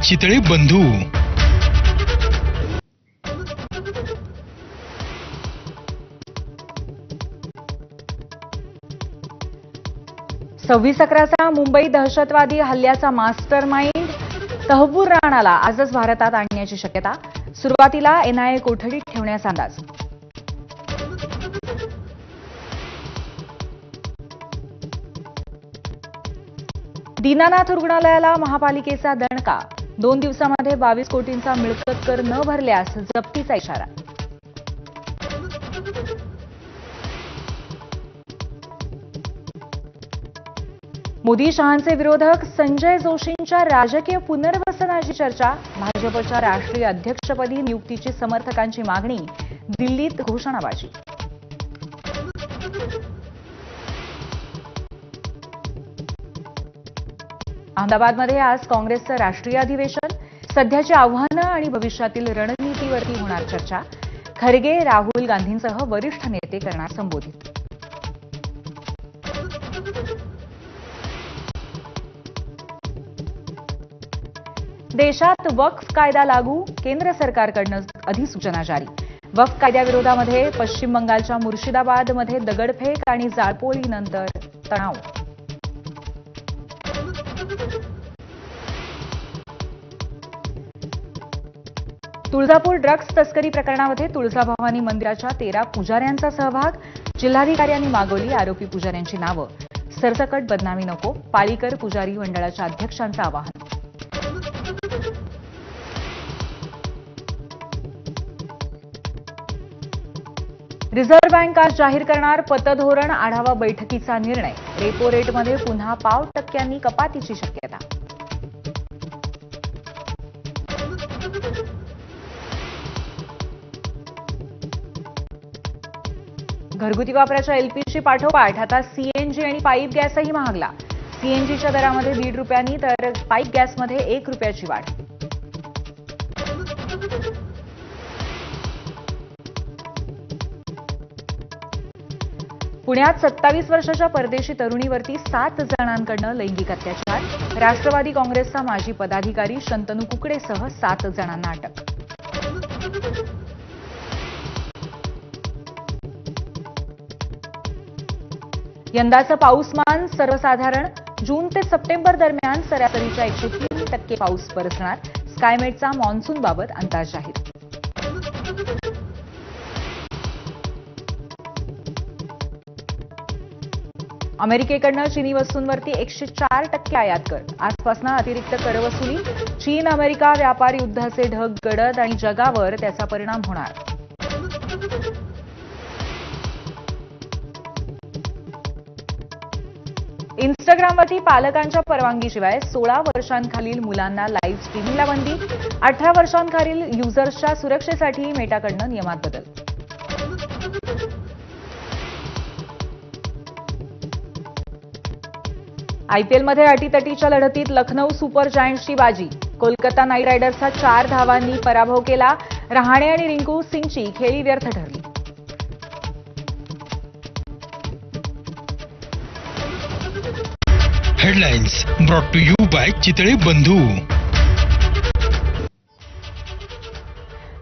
चितळे बंधू. 26/11चा मुंबई दहशतवादी हल्ल्याचा मास्टरमाइंड तहव्वूर राणाला आजच भारतात आणण्याची शक्यता. सुरुवातीला एनआयए कोठडीत ठेवण्याचा अंदाज. दीनानाथ रुग्णालयाला महापालिकेचा दणका. 2 दिवसांमध्ये 22 कोटींचा मिळकत कर न भरल्यास जप्तीचा इशारा. मोदी शहांचे विरोधक संजय जोशींच्या राजकीय पुनर्वसनाची चर्चा. भाजपच्या राष्ट्रीय अध्यक्षपदी नियुक्तीची समर्थकांची मागणी. दिल्लीत घोषणाबाजी. अहमदाबादमध्ये आज काँग्रेसचं राष्ट्रीय अधिवेशन. सध्याची आव्हानं आणि भविष्यातील रणनीतीवरती होणार चर्चा. खरगे राहुल गांधींसह वरिष्ठ नेते करणार संबोधित. देशात वक्फ कायदा लागू. केंद्र सरकारकडून अधिसूचना जारी. वक्फ कायद्याविरोधामध्ये पश्चिम बंगालच्या मुर्शिदाबादमध्ये दगडफेक आणि जाळपोळीनंतर तणाव. तुळजापूर ड्रग्ज तस्करी प्रकरणामध्ये तुळजाभवानी मंदिराच्या 13 पुजाऱ्यांचा सहभाग. जिल्हाधिकाऱ्यांनी मागवली आरोपी पुजाऱ्यांची नावं. सरसकट बदनामी नको. पाळीकर पुजारी मंडळाच्या अध्यक्षांचं आवाहन. रिझर्व्ह बँक आज जाहीर करणार पतधोरण आढावा बैठकीचा निर्णय. रेपो रेटमध्ये पुन्हा 0.5% कपातीची शक्यता. घरगुती वापराच्या एलपीजी पाठोपाठ आता सीएनजी आणि पाईप गॅसही महागला. सीएनजीच्या दरामध्ये ₹1.5 तर पाईप गॅसमध्ये ₹1ची वाढ. पुण्यात 27 वर्षाच्या परदेशी तरुणीवरती 7 जणांकडून लैंगिक अत्याचार. राष्ट्रवादी काँग्रेसचा माजी पदाधिकारी शंतनू कुकडेसह 7 जणांना अटक. यंदाचं पाऊसमान सर्वसाधारण. जून ते सप्टेंबर दरम्यान सरासरीच्या 103% पाऊस बरसणार. स्कायमेटचा मान्सूनबाबत अंदाज जाहीर. अमेरिकेकडून चीनी वस्तूंवरती 104% आयात कर. आजपासून अतिरिक्त करवसुली. चीन अमेरिका व्यापार युद्धाचे ढग गडद आणि जगावर त्याचा परिणाम होणार. इन्स्टाग्रामवरती पालकांच्या परवानगीशिवाय 16 वर्षांखालील मुलांना लाईव्ह स्ट्रीमिंगला बंदी. 18 वर्षांखालील युजर्सच्या सुरक्षेसाठी मेटाकडून नियमात बदल. आयपीएलमध्ये अटीतटीच्या लढतीत लखनौ सुपर जायंट्सची बाजी. कोलकाता नाईट रायडर्सचा 4 धावांनी पराभव केला. रहाणे आणि रिंकू सिंगची खेळी व्यर्थ ठरली. Headlines brought to you by Chitale Bandhu.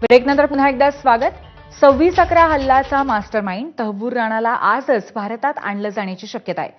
ब्रेकनंतर पुन्हा एकदा स्वागत. 26/11 हल्ल्याचा मास्टरमाइंड तहव्वूर राणाला आजच भारतात आणलं जाण्याची शक्यता आहे.